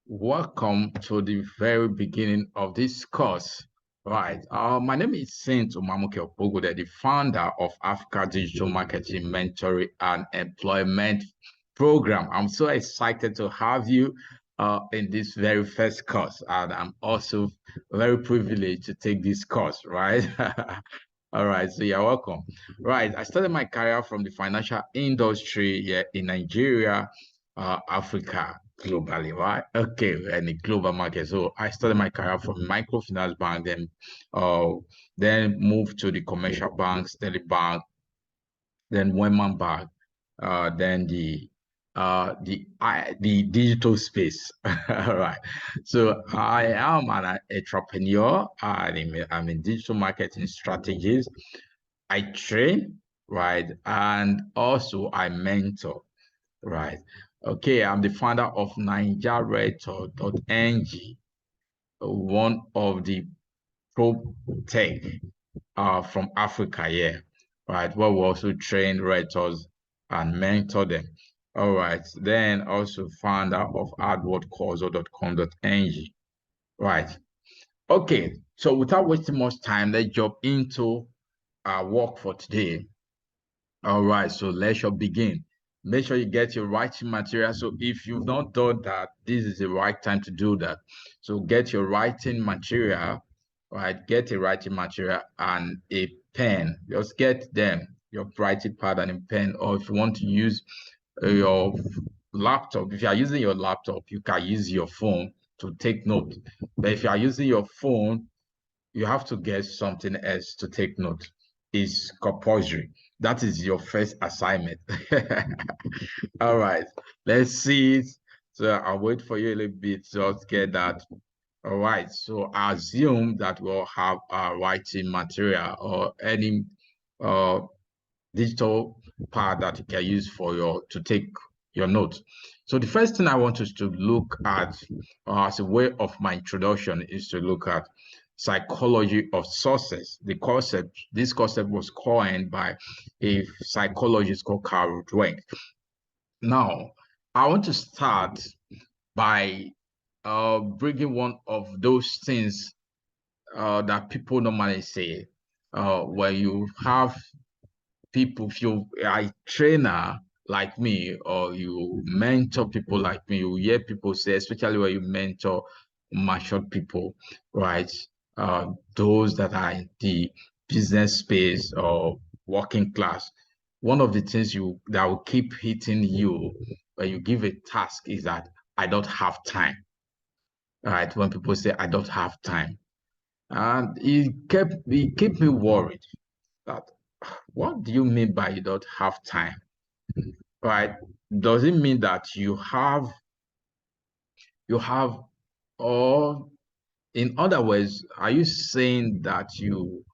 Welcome to the very beginning of this course. Right. My name is Saint Umamuke Opogude, the founder of Africa Digital Marketing Mentoring and Employment Program. I'm so excited to have you in this very first course, and I'm also very privileged to take this course, right? All right, so you're welcome. Right, I started my career from the financial industry here in Nigeria, Africa, globally, right? Okay, and the global market. So I started my career from microfinance bank, then moved to the commercial banks, then the bank, then Wema Bank, then the digital space. All right. So I am an entrepreneur. I'm in digital marketing strategies. I train, right, and also I mentor. Right. Okay, I'm the founder of NigerRator.ng, one of the pro tech from Africa here, right? Where we also train writers and mentor them. All right. Then also founder of hardwordcourse.com.ng. Right. Okay. So without wasting much time, let's jump into our work for today. All right, so let's begin. Make sure you get your writing material. So if you've not done that, this is the right time to do that. So get your writing material, right? Get a writing material and a pen. Just get them, your writing pad and a pen. Or if you want to use your laptop, if you are using your laptop, you can use your phone to take note. But if you are using your phone, you have to get something else to take note. Is compulsory. That is your first assignment. All right, let's see it. So I'll wait for you a little bit to get that. All right, so I assume that we'll have a writing material or any uh, digital pad that you can use for to take your notes. So the first thing I want us to look at as a way of my introduction is to look at psychology of success. This concept was coined by a psychologist called Carol Dweck. Now, I want to start by bringing one of those things that people normally say, where you have people, if you are a trainer like me or you mentor people like me, you hear people say, especially when you mentor matured people, right? Those that are in the business space or working class. One of the things that will keep hitting you when you give a task is that I don't have time. Right? When people say I don't have time. And it kept me worried that what do you mean by you don't have time? Right? Does it mean that you have or in other words, are you saying that you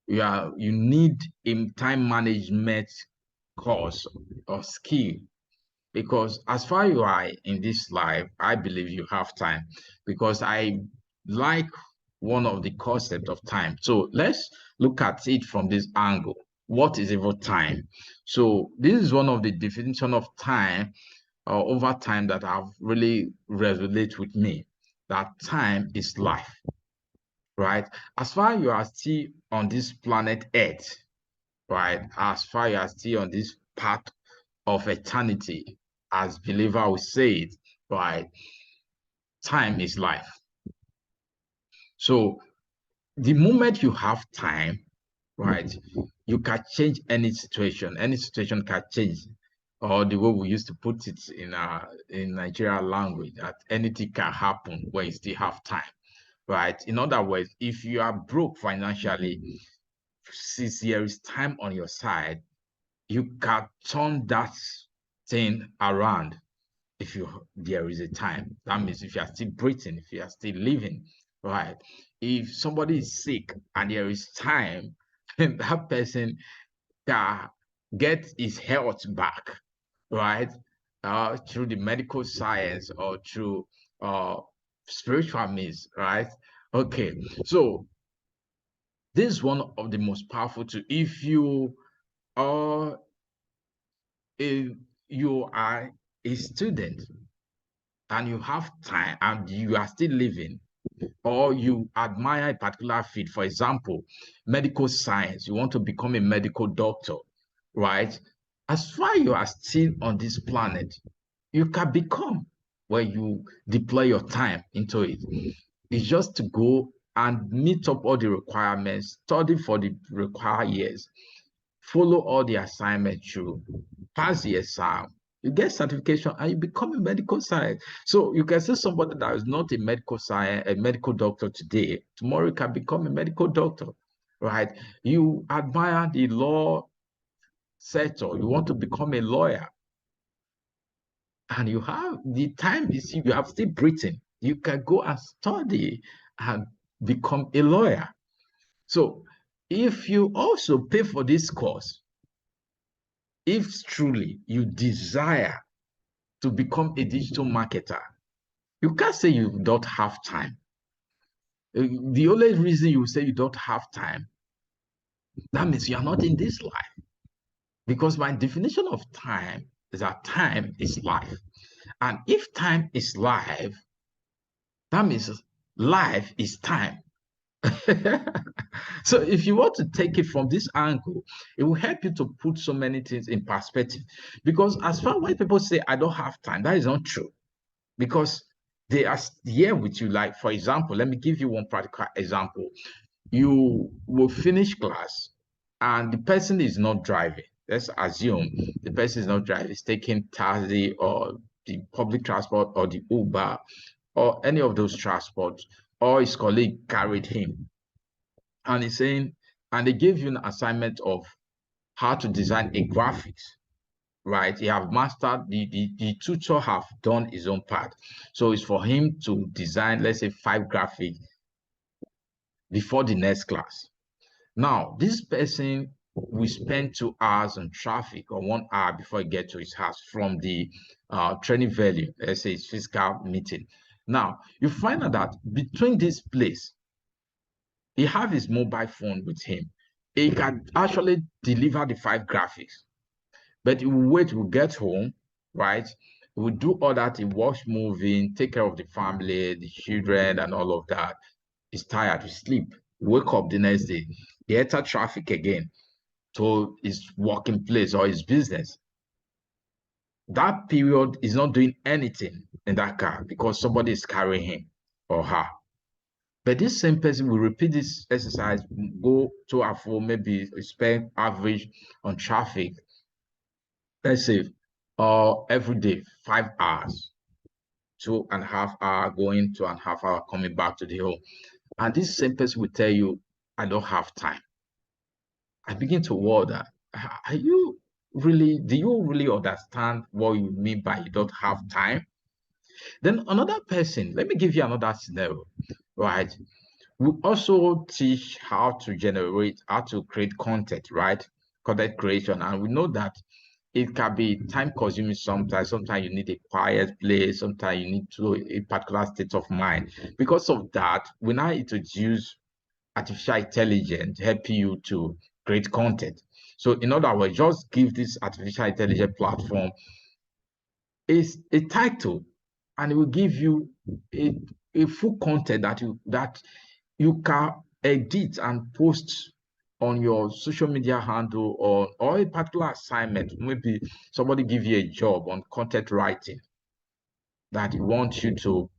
need a time management course or skill? Because as far as you are in this life, I believe you have time because I like one of the concept of time. So let's look at it from this angle. What is even time? So this is one of the definition of time over time that have really resonate with me. That time is life, right? As far as you are still on this planet Earth, right? As far as you are still on this path of eternity, as believer will say it, right? Time is life. So the moment you have time, right, you can change any situation. Any situation can change. Or the way we used to put it in Nigerian language, that anything can happen when you still have time, right? In other words, if you are broke financially, since there is time on your side, you can turn that thing around if there is a time. That means if you are still breathing, if you are still living, right? If somebody is sick and there is time, that person can get his health back, right? Through the medical science or through uh, spiritual means, right? Okay, so this is one of the most powerful tools. If are a, you are a student, and you have time and you are still living, or you admire a particular field, for example, medical science, you want to become a medical doctor, right? As far as you are still on this planet, you can become when you deploy your time into it. It's just to go and meet up all the requirements, study for the required years, follow all the assignments through, pass the exam, you get certification, and you become a medical science. So you can see somebody that is not a medical science, a medical doctor today, tomorrow you can become a medical doctor, right? You admire the law sector, you want to become a lawyer, and you have the time, you have still breathing, you can go and study and become a lawyer. So if you also pay for this course, if truly you desire to become a digital marketer, you can't say you don't have time. The only reason you say you don't have time, that means you are not in this life. Because my definition of time is that time is life. And if time is life, that means life is time. So if you want to take it from this angle, it will help you to put so many things in perspective. Because as far as people say, I don't have time, that is not true. Because they are here with you. Like, for example, let me give you one practical example. You will finish class and the person is not driving. Let's assume the person is not driving, is taking taxi or the public transport or the Uber or any of those transports, or his colleague carried him. And he's saying, and they gave you an assignment of how to design a graphics, right? He have mastered the tutor have done his own part. So it's for him to design, let's say, 5 graphics before the next class. Now, this person will spend 2 hours on traffic or 1 hour before he get to his house from the training venue, let's say his physical meeting. Now, you find out that between this place, he have his mobile phone with him. He can actually deliver the 5 graphics, but he will wait, will get home, right? He will do all that, he watch movie, take care of the family, the children, and all of that. He's tired, he sleep, wake up the next day, he enter traffic again to his working place or his business. That period is not doing anything in that car because somebody is carrying him or her. But this same person will repeat this exercise, go to and fro, maybe spend average on traffic, let's say, every day, 5 hours, 2.5 hours going, 2.5 hours coming back to the home. And this same person will tell you, I don't have time. I begin to wonder, are you really, do you really understand what you mean by you don't have time? Then another person, let me give you another scenario, right? We also teach how to generate, how to create content, right? Content creation. And we know that it can be time consuming sometimes. Sometimes you need a quiet place. Sometimes you need to a particular state of mind. Because of that, we now introduce artificial intelligence helping you to create content. So in other words, just give this artificial intelligence platform a title and it will give you a full content that you can edit and post on your social media handle or a particular assignment. Maybe somebody give you a job on content writing that he wants you to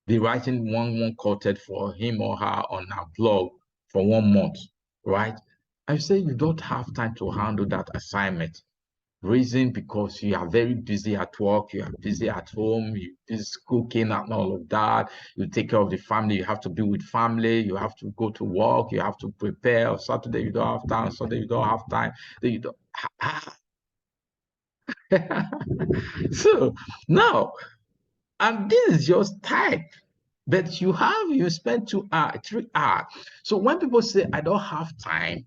be writing one content for him or her on a blog for 1 month, right? I say you don't have time to handle that assignment. Reason because you are very busy at work, you are busy at home, you busy cooking and all of that. You take care of the family, you have to be with family, you have to go to work, you have to prepare. Saturday you don't have time, Sunday you don't have time. Then you don't. So now, and this is just time. But you spend 2 hours, 3 hours. So when people say I don't have time,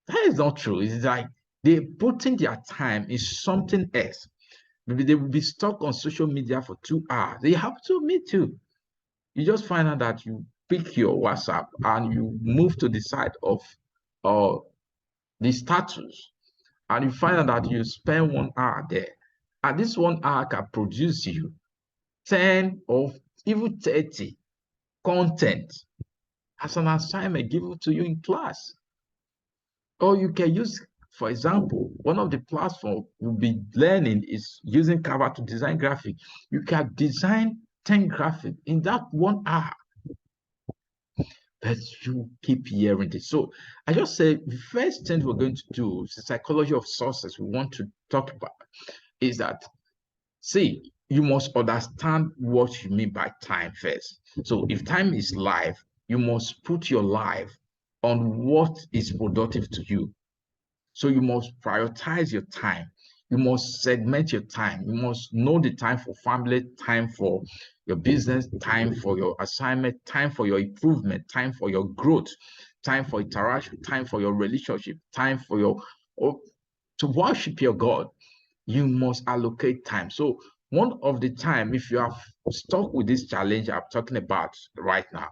that is not true. It's like they're putting their time in something else. Maybe they will be stuck on social media for 2 hours. They have to meet you. You just find out that you pick your WhatsApp and you move to the side of uh, the status, and you find out that you spend 1 hour there. And this 1 hour can produce you. 10 or even 30 content as an assignment given to you in class. Or you can use, for example, one of the platforms you'll be learning is using Canva to design graphic. You can design 10 graphics in that 1 hour. But you keep hearing this. So I just say the first thing we're going to do, the psychology of success we want to talk about is that, see, you must understand what you mean by time first. So if time is life, you must put your life on what is productive to you. So you must prioritize your time. You must segment your time. You must know the time for family, time for your business, time for your assignment, time for your improvement, time for your growth, time for interaction, time for your relationship, time for your to worship your God. You must allocate time. So one of the time, if you have stuck with this challenge I'm talking about right now,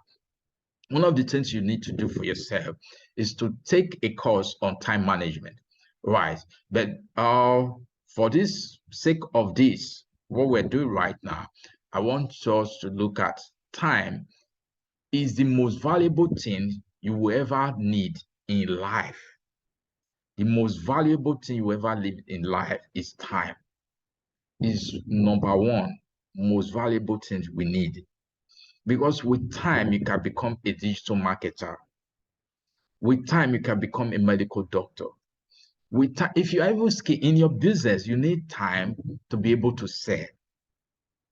one of the things you need to do for yourself is to take a course on time management, right? But for this sake of this, what we're doing right now, I want us to look at time is the most valuable thing you will ever need in life. The most valuable thing you ever live in life is time. Is number one most valuable thing we need. Because with time, you can become a digital marketer. With time, you can become a medical doctor. With time, if you ever skill in your business, you need time to be able to sell,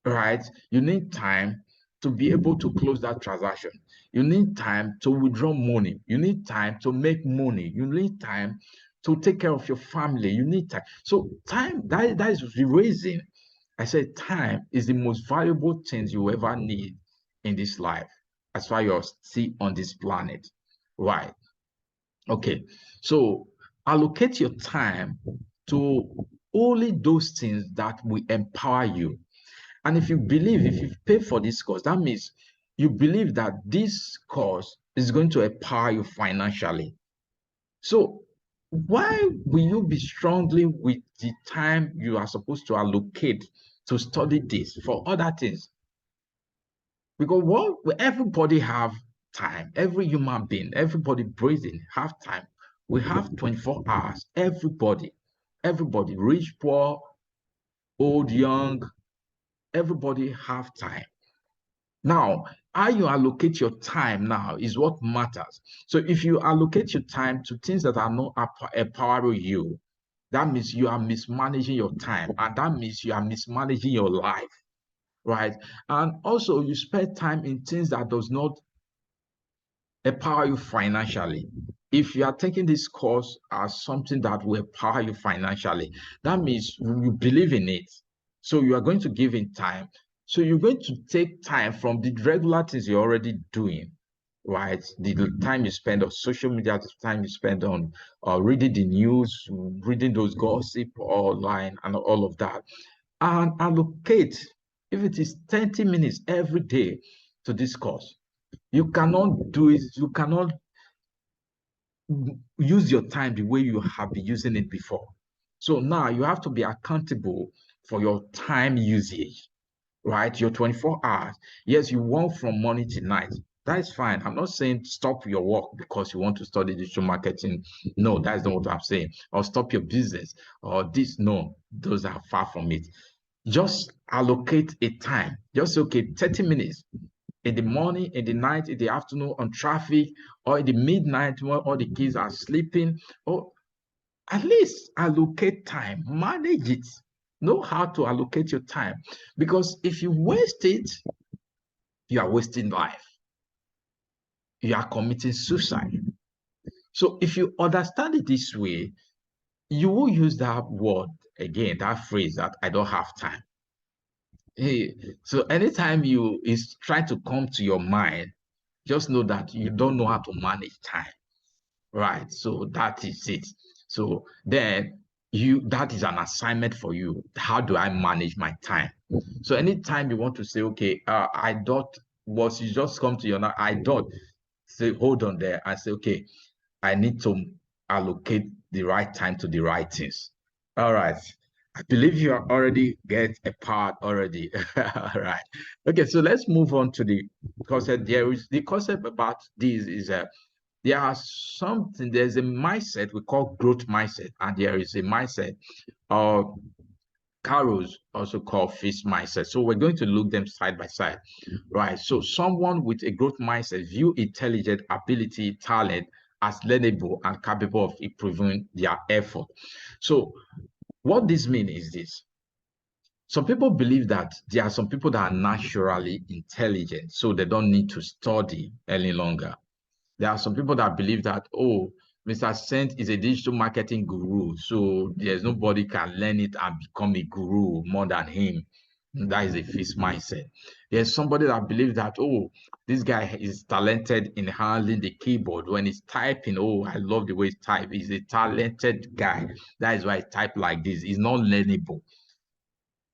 right? You need time to be able to close that transaction. You need time to withdraw money. You need time to make money. You need time to take care of your family. You need time. So time, that is the reason I said time is the most valuable thing you ever need in this life as far as you're still on this planet. Right. Okay, so allocate your time to only those things that will empower you. And if you believe, if you pay for this course, that means you believe that this course is going to empower you financially. So why will you be strongly with the time you are supposed to allocate to study this for other things? Because what everybody have time, every human being, everybody breathing have time. We have 24 hours. Everybody, rich, poor, old, young, everybody have time. Now, how you allocate your time now is what matters. So if you allocate your time to things that are not empowering you, that means you are mismanaging your time, and that means you are mismanaging your life, right? And also you spend time in things that does not empower you financially. If you are taking this course as something that will empower you financially, that means you believe in it. So you are going to give in time. So you're going to take time from the regular things you're already doing, right? The time you spend on social media, the time you spend on reading the news, reading those gossip online and all of that. And allocate, if it is 30 minutes every day to this course. You cannot do it, you cannot use your time the way you have been using it before. So now you have to be accountable for your time usage, right? Your 24 hours. Yes, you work from morning to night. That is fine. I'm not saying stop your work because you want to study digital marketing. No, that's not what I'm saying. Or stop your business or this. No, those are far from it. Just allocate a time. Just okay, 30 minutes in the morning, in the night, in the afternoon, on traffic, or in the midnight when all the kids are sleeping, or at least allocate time, manage it. Know how to allocate your time. Because if you waste it, you are wasting life. You are committing suicide. So if you understand it this way, you will use that word again, that phrase that I don't have time. Hey, so anytime you is trying to come to your mind, just know that you don't know how to manage time, right? So that is it. So then that is an assignment for you. How do I manage my time? So anytime you want to say, okay, I thought was you just come to your I thought, say hold on there and say, okay, I need to allocate the right time to the right things. All right. I believe you are already get a part already. All right. Okay, so let's move on to the concept. There is the concept about this is there's a mindset we call growth mindset, and there is a mindset of Carol's also called fixed mindset. So we're going to look them side by side, right? So someone with a growth mindset view intelligent ability, talent as learnable and capable of improving their effort. So what this means is this. Some people believe that there are some people that are naturally intelligent, so they don't need to study any longer. There are some people that believe that, oh, Mr. Cent is a digital marketing guru, so there's nobody can learn it and become a guru more than him. That is a fixed mindset. There's somebody that believes that, oh, this guy is talented in handling the keyboard. When he's typing, oh, I love the way he types. He's a talented guy. That is why he type like this. It's not learnable.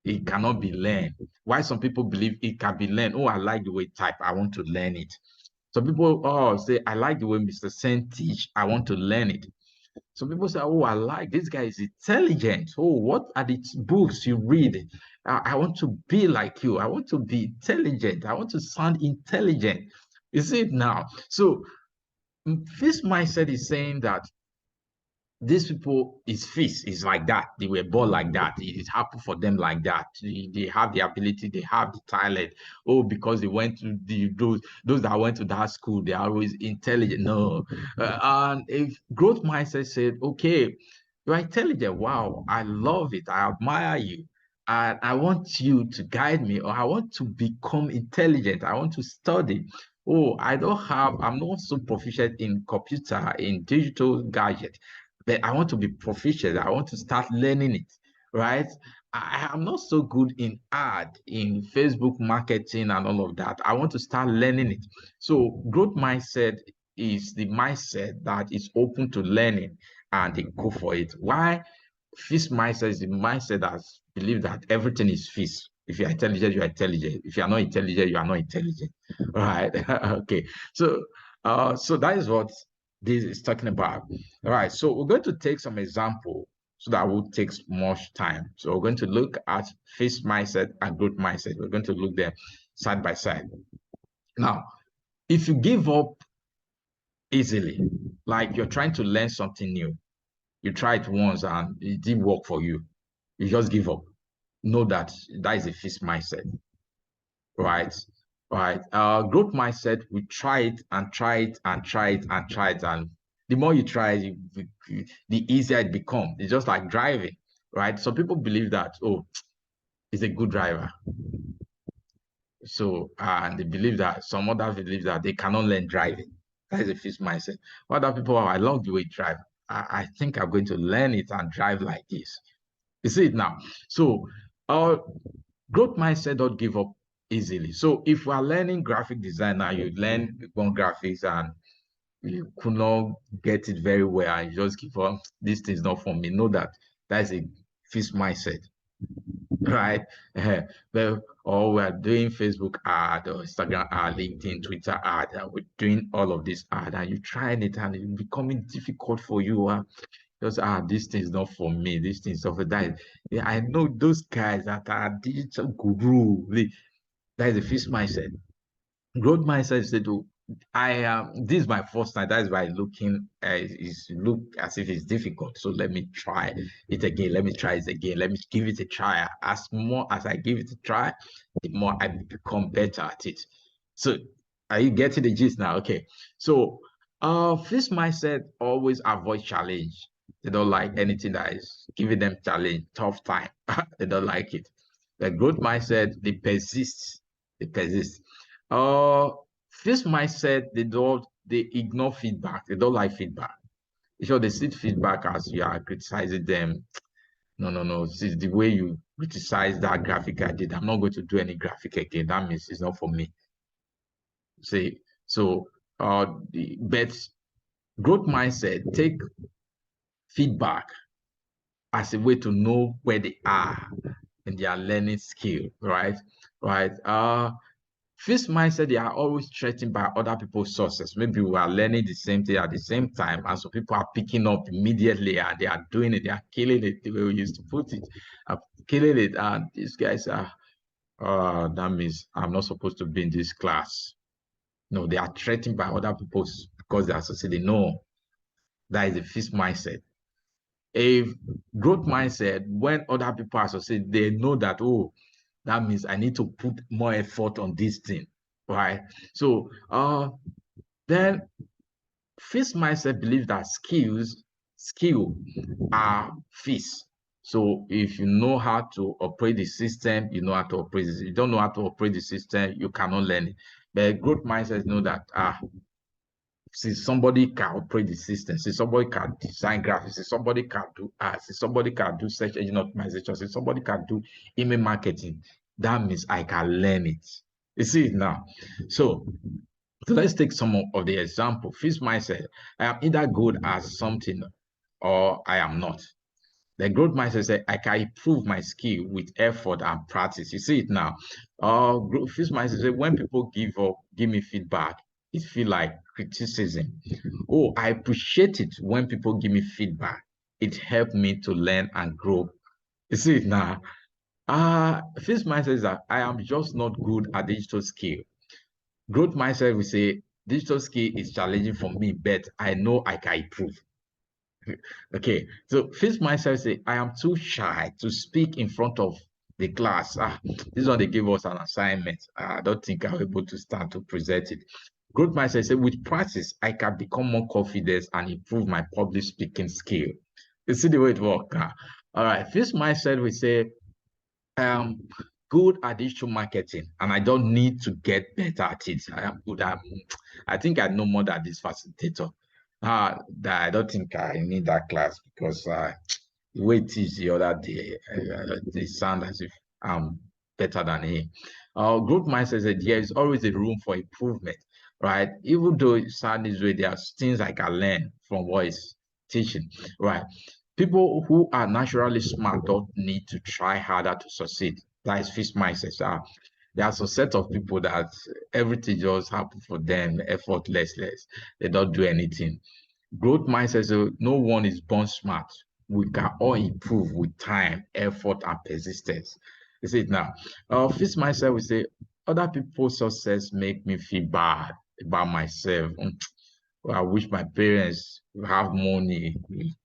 It cannot be learned. Why some people believe it can be learned. Oh, I like the way he type. I want to learn it. Some people say, I like the way Mr. Sen teach. I want to learn it. Some people say, oh, I like this guy is intelligent. Oh, what are the books you read? I want to be like you. I want to be intelligent. I want to sound intelligent. You see it now. So this mindset is saying that these people is fixed, is like that. They were born like that. It happened for them like that. They have the ability, they have the talent. Oh, because they went to those that went to that school, they are always intelligent. No. And if growth mindset said, okay, you're intelligent. Wow, I love it. I admire you. And I want you to guide me, or I want to become intelligent. I want to study. Oh, I'm not so proficient in computer, in digital gadget, but I want to be proficient. I want to start learning it, right? I am not so good in ad, in Facebook marketing and all of that. I want to start learning it. So growth mindset is the mindset that is open to learning and they go for it. Why? Fixed mindset is the mindset that believes that everything is fixed. If you're intelligent, you're intelligent. If you're not intelligent, you are not intelligent. All right. Okay. So that is what this is talking about. All right. So we're going to take some example so that will take much time. So we're going to look at fixed mindset and growth mindset. We're going to look them side by side. Now, if you give up easily, like you're trying to learn something new, you try it once and it didn't work for you, you just give up. Know that that is a fixed mindset, right? Right. Growth mindset, we try it and try it and try it and try it. And the more you try it, the easier it becomes. It's just like driving, right? Some people believe that, oh, he's a good driver. So, and they believe that some others believe that they cannot learn driving. That is a fixed mindset. Other people, I love the way you drive. I think I'm going to learn it and drive like this. You see it now. So, our growth mindset don't give up easily. So, if we are learning graphic design now, you learn one graphics and you could not get it very well, and you just give up. This thing is not for me. Know that that is a fixed mindset, right? Well, or we're doing Facebook ad or Instagram ad, LinkedIn, Twitter ad, and we're doing all of this ad, and you trying it and it's becoming difficult for you. Just this thing is not for me. This thing is not for that. Yeah, I know those guys that are digital guru. That is a fixed mindset. Growth mindset is that I am. This is my first time. That is why looking is look as if it's difficult. So let me try it again. Let me try it again. Let me give it a try. As more as I give it a try, the more I become better at it. So are you getting the gist now? Okay. So fixed mindset always avoid challenge. They don't like anything that is giving them challenge, tough time. They don't like it. The growth mindset, they persist. They persist. Uh, this mindset, they ignore feedback. They don't like feedback. Sure, they see feedback as you are criticizing them. No, no, no. This is the way you criticize that graphic I did. I'm not going to do any graphic again. That means it's not for me. See, so but growth mindset take feedback as a way to know where they are in their learning skill, right? Right. Fixed mindset, they are always threatened by other people's sources. Maybe we are learning the same thing at the same time, and so people are picking up immediately and they are doing it, they are killing it the way we used to put it, killing it. And these guys are, that means I'm not supposed to be in this class. No, they are threatened by other people because they are associated. No, that is a fixed mindset. A growth mindset, when other people are associated, they know that, oh, that means I need to put more effort on this thing, right? So then fixed mindset believes that skill are fixed. So if you know how to operate the system, you know how to operate it. If you don't know how to operate the system, you cannot learn it. But growth mindset know that since somebody can operate the system, since somebody can design graphics, since somebody can do ads, since somebody can do search engine optimization, since somebody can do email marketing, that means I can learn it. You see it now. So let's take some of the example. Fixed mindset. I am either good at something or I am not. The growth mindset says I can improve my skill with effort and practice. You see it now. Fixed mindset says when people give me feedback, it feel like criticism. Oh, I appreciate it when people give me feedback. It helped me to learn and grow. You see it now. Fixed mindset is that I am just not good at digital skill. Growth mindset will say digital skill is challenging for me, but I know I can improve. Okay, so fixed mindset say I am too shy to speak in front of the class. This one they gave us an assignment. I don't think I'm able to stand to present it. Growth mindset say with practice I can become more confident and improve my public speaking skill. You see the way it works. All right, fixed mindset will say I am good at digital marketing and I don't need to get better at it. I am good at, I think I know more than this facilitator. That I don't think I need that class because the way it is the other day, they sound as if I'm better than him. Growth mindset said there is always a room for improvement, right? Even though it sounds this way, there are things I can learn from what is teaching, right? People who are naturally smart don't need to try harder to succeed. That is fixed mindset. There are some set of people that everything just happens for them effortlessly. They don't do anything. Growth mindset says no one is born smart. We can all improve with time, effort, and persistence. You see it now. Fixed mindset will say other people's success make me feel bad about myself. I wish my parents have money,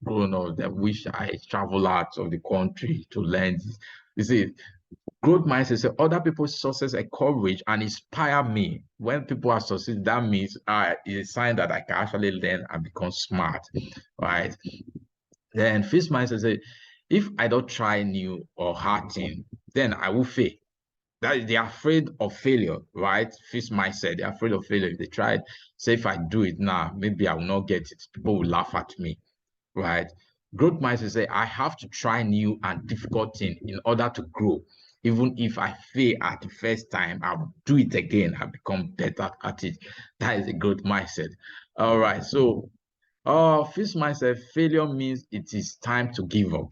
grown up. I wish I travel out of the country to learn. You see, growth mindset say other people's success encourage and inspire me. When people are succeeding, that means it's a sign that I can actually learn and become smart, right? Then fixed mindset say if I don't try new or hard thing, then I will fail. That is, they're afraid of failure, right? Fixed mindset, they're afraid of failure. If they try, say if I do it now, maybe I will not get it. People will laugh at me, right? Growth mindset say I have to try new and difficult thing in order to grow. Even if I fail at the first time, I will do it again and become better at it. That is a growth mindset. All right. So fixed mindset, failure means it is time to give up.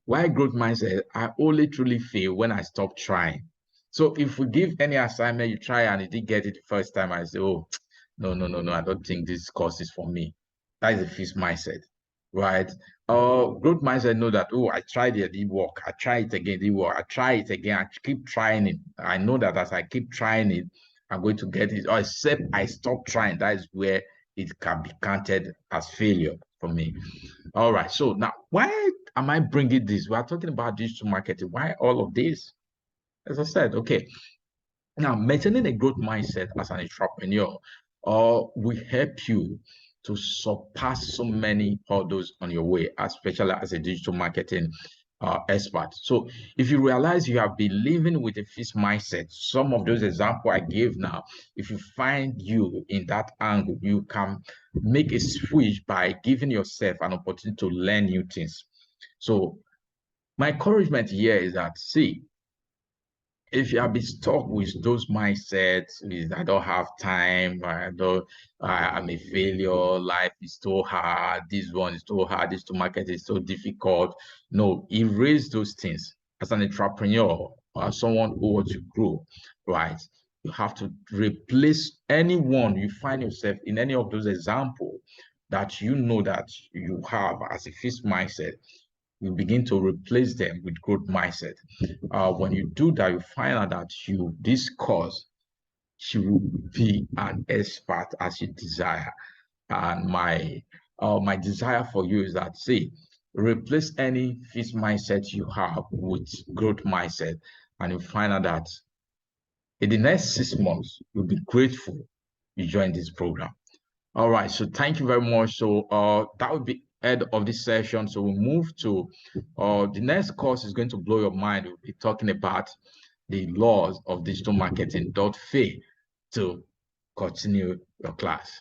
Why growth mindset? I only truly fail when I stop trying. So if we give any assignment, you try and you didn't get it the first time, I say, oh, no, no, no, no, I don't think this course is for me. That is a fixed mindset, right? Growth mindset know that, oh, I tried it, it didn't work. I try it again, it didn't work. I try it again, I keep trying it. I know that as I keep trying it, I'm going to get it. Or except I stop trying, that is where it can be counted as failure for me. All right. So now, why am I bringing this? We are talking about digital marketing. Why all of this? As I said, okay. Now, maintaining a growth mindset as an entrepreneur will help you to surpass so many hurdles on your way, especially as a digital marketing expert. So if you realize you have been living with a fixed mindset, some of those examples I gave now, if you find you in that angle, you can make a switch by giving yourself an opportunity to learn new things. So my encouragement here is that, see, if you have been stuck with those mindsets, with I don't have time, I'm a failure, life is so hard, this one is so hard, this to market is so difficult. No, erase those things as an entrepreneur or someone who wants to grow, right? you have to replace anyone you find yourself in any of those examples that you know that you have as a fixed mindset. You begin to replace them with growth mindset. When you do that, you find out that this course, she will be an expert as you desire. And my desire for you is that, see, replace any fixed mindset you have with growth mindset, and you find out that in the next 6 months, you'll be grateful you joined this program. All right, so thank you very much. So that would be end of this session. So we'll move to the next course is going to blow your mind. We'll be talking about the laws of digital marketing. Don't fail to continue your class.